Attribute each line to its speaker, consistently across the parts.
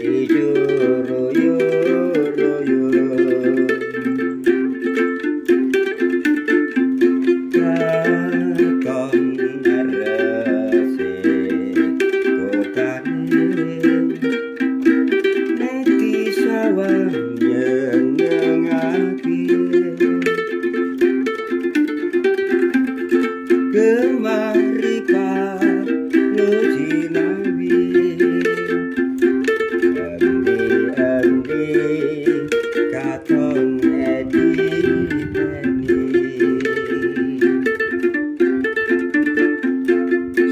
Speaker 1: ijo royo royo kakong arese kokane neki sawang nyenengake kemari pak lojinawi andi katon edi eni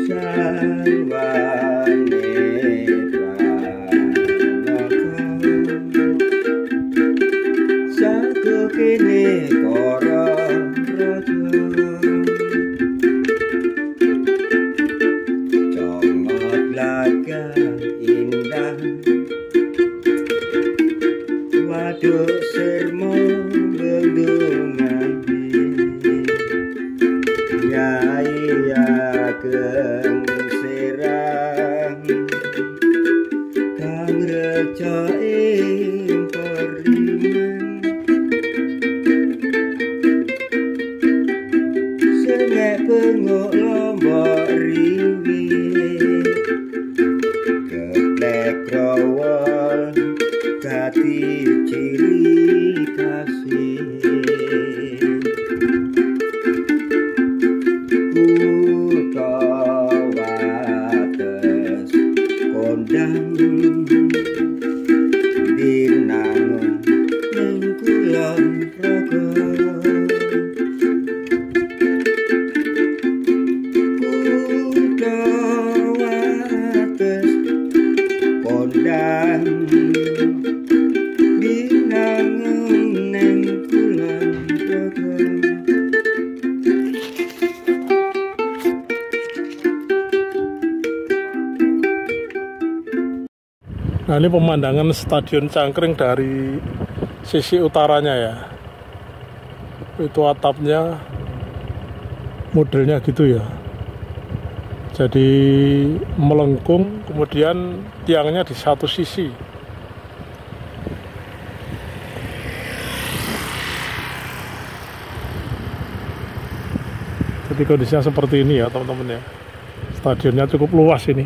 Speaker 1: sarwane pranoko satu kene koro rojo laga indah waduk sermo bendungan nyai ageng serang kang reca ing periman sengek bengok lombok riwi keplek rawol kati ciri kasih kutha wates kondang dinangun ning kulon progo kutha wates kondang dinangun ning kulon progo.
Speaker 2: Nah, ini pemandangan Stadion Cangkring dari sisi utaranya ya. Itu atapnya modelnya gitu ya. Jadi melengkung, kemudian tiangnya di satu sisi. Jadi kondisinya seperti ini ya teman-teman ya. Stadionnya cukup luas ini.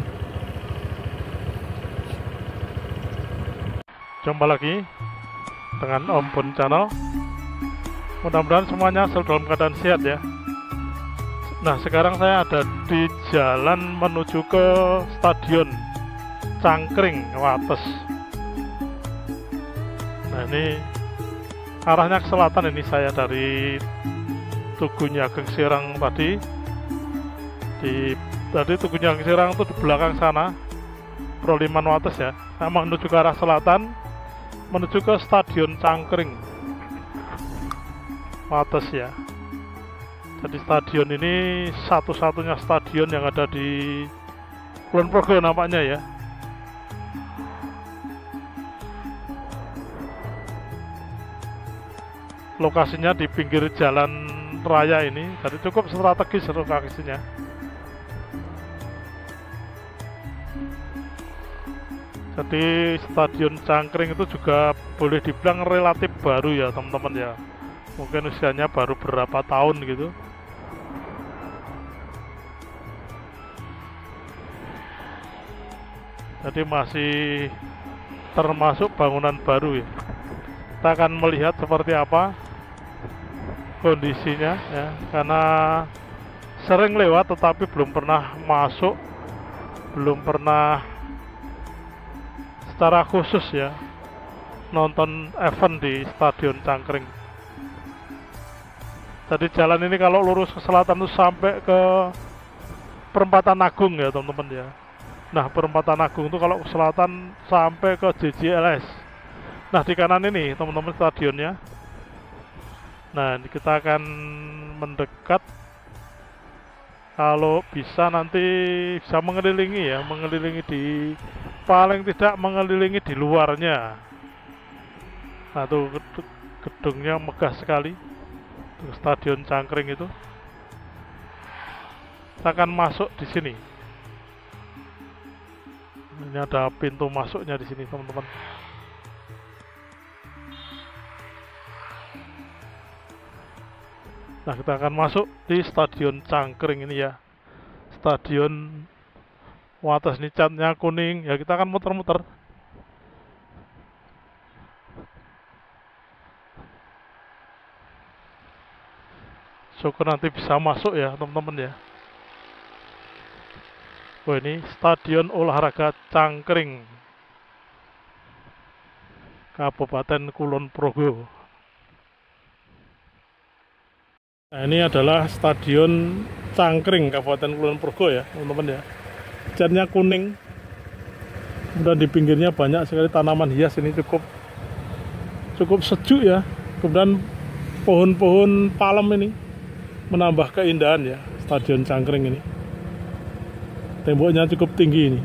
Speaker 2: Jumpa lagi dengan Om Bun Channel. Mudah-mudahan semuanya selalu dalam keadaan sehat ya. Nah, sekarang saya ada di jalan menuju ke Stadion Cangkring Wates. Nah, ini arahnya ke selatan. Ini saya dari Tugunya Ageng Serang tadi. Tadi Tugunya Ageng Serang itu di belakang sana, Proliman Wates ya. Saya menuju ke arah selatan, menuju ke Stadion Cangkring Wates ya. Jadi stadion ini satu-satunya stadion yang ada di Kulon Progo nampaknya ya. Lokasinya di pinggir jalan raya ini, jadi cukup strategis lokasinya. Jadi Stadion Cangkring itu juga boleh dibilang relatif baru ya teman-teman ya. Mungkin usianya baru berapa tahun gitu. Jadi masih termasuk bangunan baru ya. Kita akan melihat seperti apa kondisinya ya, karena sering lewat tetapi belum pernah masuk, belum pernah secara khusus ya nonton event di Stadion Cangkring. Jadi jalan ini kalau lurus ke selatan itu sampai ke Perempatan Agung ya teman-teman ya. Nah, Perempatan Agung itu kalau ke selatan sampai ke JJLS. Nah, di kanan ini teman-teman stadionnya. Nah, ini kita akan mendekat. Kalau bisa nanti bisa mengelilingi ya, mengelilingi di, paling tidak mengelilingi di luarnya. Nah, tuh gedungnya megah sekali. Tuh, Stadion Cangkring itu. Kita akan masuk di sini. Ini ada pintu masuknya di sini, teman-teman. Nah, kita akan masuk di Stadion Cangkring ini ya. Stadion Wates ini catnya kuning. Ya, kita akan muter-muter. Syukur nanti bisa masuk ya, teman-teman ya. Wah, ini Stadion Olahraga Cangkring, Kabupaten Kulon Progo. Nah, ini adalah Stadion Cangkring, Kabupaten Kulon Progo ya, teman-teman ya. Catnya kuning. Kemudian di pinggirnya banyak sekali tanaman hias, ini cukup sejuk ya. Kemudian pohon-pohon palem ini menambah keindahan ya, Stadion Cangkring ini. Temboknya cukup tinggi ini.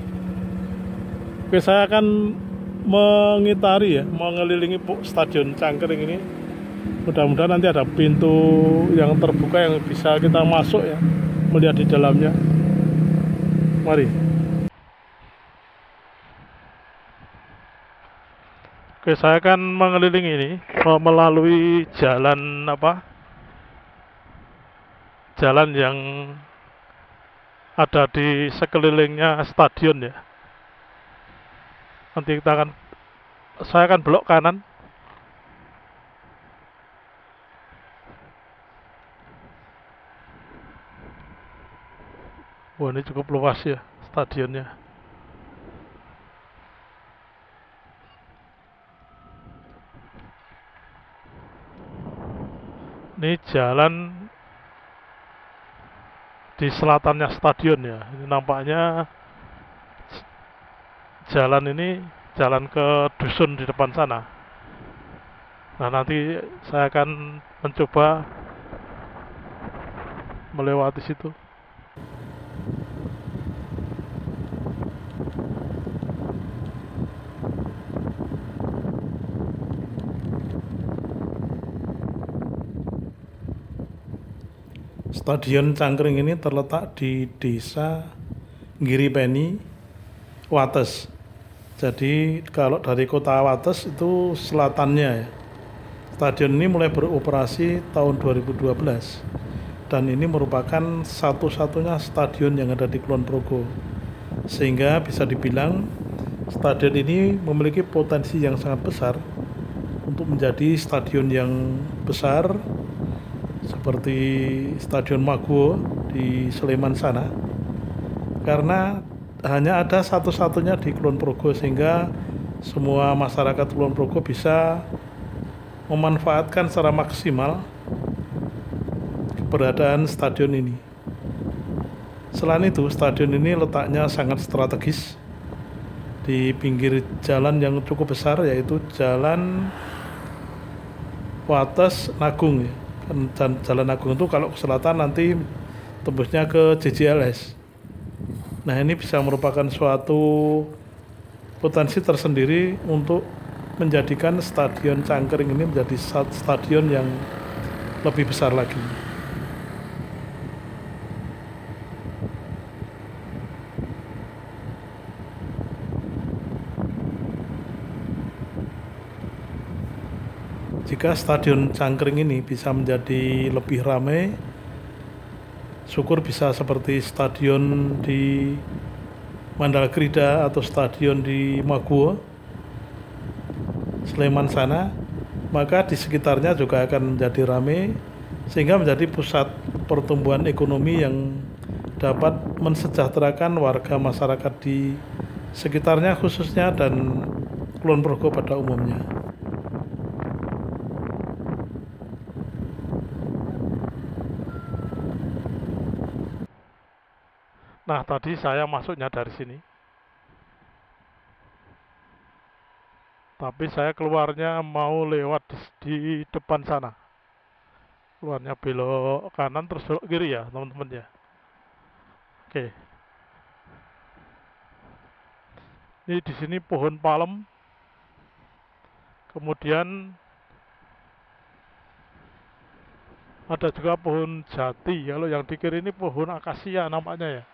Speaker 2: Oke, saya akan mengitari ya, mengelilingi Stadion Cangkring ini. Mudah-mudahan nanti ada pintu yang terbuka yang bisa kita masuk ya, melihat di dalamnya. Mari. Oke, saya akan mengelilingi ini melalui jalan jalan yang ada di sekelilingnya stadion ya. Nanti saya akan belok kanan. Wah, ini cukup luas ya stadionnya. Ini jalan di selatannya stadion ya. Ini nampaknya jalan ini jalan ke dusun di depan sana. Nah, nanti saya akan mencoba melewati situ. Stadion Cangkring ini terletak di Desa Giripeni, Wates. Jadi kalau dari kota Wates itu selatannya ya. Stadion ini mulai beroperasi tahun 2012 dan ini merupakan satu-satunya stadion yang ada di Kulon Progo. Sehingga bisa dibilang stadion ini memiliki potensi yang sangat besar untuk menjadi stadion yang besar seperti Stadion Maguwo di Sleman sana, karena hanya ada satu-satunya di Kulon Progo, sehingga semua masyarakat Kulon Progo bisa memanfaatkan secara maksimal keberadaan stadion ini. Selain itu, stadion ini letaknya sangat strategis di pinggir jalan yang cukup besar, yaitu Jalan Wates Nagung ya. Jalan Agung itu kalau ke selatan nanti tembusnya ke JJLS. Nah, ini bisa merupakan suatu potensi tersendiri untuk menjadikan Stadion Cangkring ini menjadi stadion yang lebih besar lagi. Jika Stadion Cangkring ini bisa menjadi lebih ramai, syukur bisa seperti stadion di Mandalkrida atau stadion di Maguwo, Sleman sana, maka di sekitarnya juga akan menjadi ramai sehingga menjadi pusat pertumbuhan ekonomi yang dapat mensejahterakan warga masyarakat di sekitarnya khususnya dan Kulon Progo pada umumnya. Nah, tadi saya masuknya dari sini. Tapi saya keluarnya mau lewat di depan sana. Keluarnya belok kanan terus belok kiri ya, teman-teman ya. Oke. Ini di sini pohon palem. Kemudian ada juga pohon jati. Kalau yang di kiri ini pohon akasia nampaknya ya.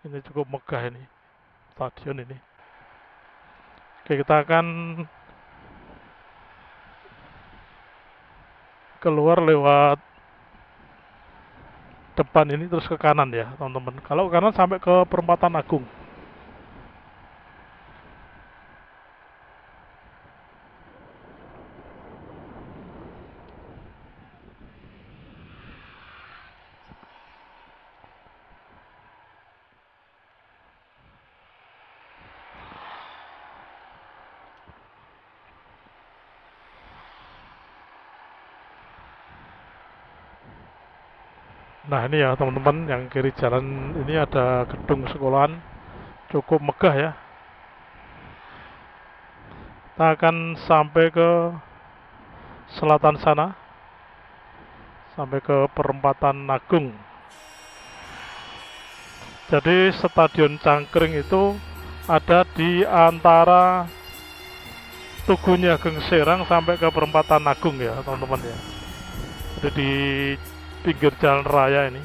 Speaker 2: Ini cukup megah ini stadion ini. Oke, kita akan keluar lewat depan ini terus ke kanan ya teman-teman. Kalau ke kanan sampai ke Perempatan Agung. Nah ini ya teman-teman, yang kiri jalan ini ada gedung sekolahan, cukup megah ya. Kita akan sampai ke selatan sana, sampai ke Perempatan Agung. Jadi Stadion Cangkring itu ada di antara Tugu Ageng Serang sampai ke Perempatan Agung ya teman-teman ya. Jadi di pinggir jalan raya ini.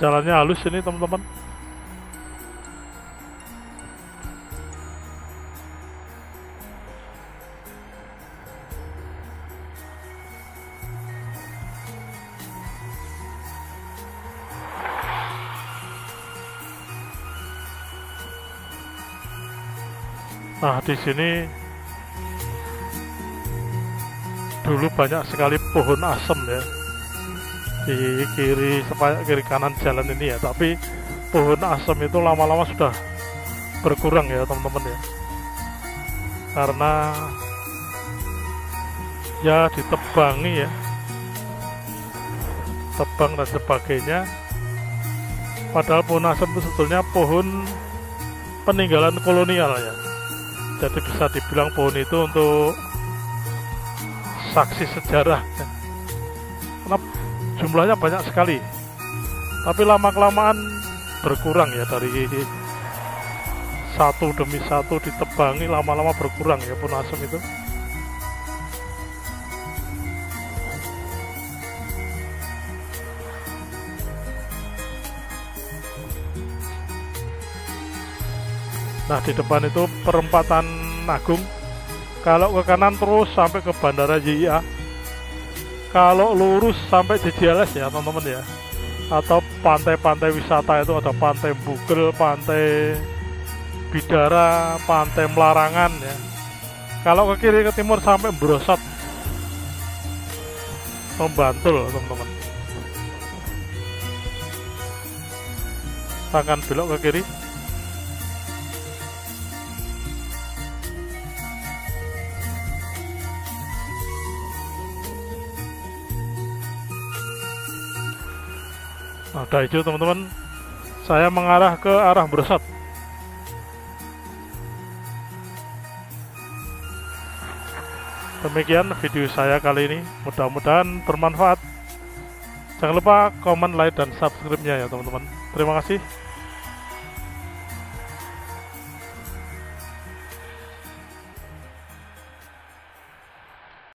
Speaker 2: Jalannya halus ini teman-teman. Nah, di sini dulu banyak sekali pohon asem ya di kiri kanan jalan ini ya, tapi pohon asem itu lama-lama sudah berkurang ya teman-teman ya, karena ya ditebangi ya, tebang dan sebagainya. Padahal pohon asem itu sebetulnya pohon peninggalan kolonial ya. Jadi bisa dibilang pohon itu untuk saksi sejarah ya. Karena jumlahnya banyak sekali, tapi lama-kelamaan berkurang ya, dari satu demi satu ditebangi, lama-lama berkurang ya pohon asem itu. Nah, di depan itu Perempatan Agung. Kalau ke kanan terus sampai ke Bandara JIA. Kalau lurus sampai JJLS ya teman-teman ya. Atau pantai-pantai wisata itu ada Pantai Bugel, Pantai Bidara, Pantai Melarangan ya. Kalau ke kiri ke timur sampai Brosot, Membantul teman-teman. Kita akan belok ke kiri. Nah, udah hijau teman-teman. Saya mengarah ke arah Brosot. Demikian video saya kali ini. Mudah-mudahan bermanfaat. Jangan lupa komen, like, dan subscribe-nya ya teman-teman. Terima kasih.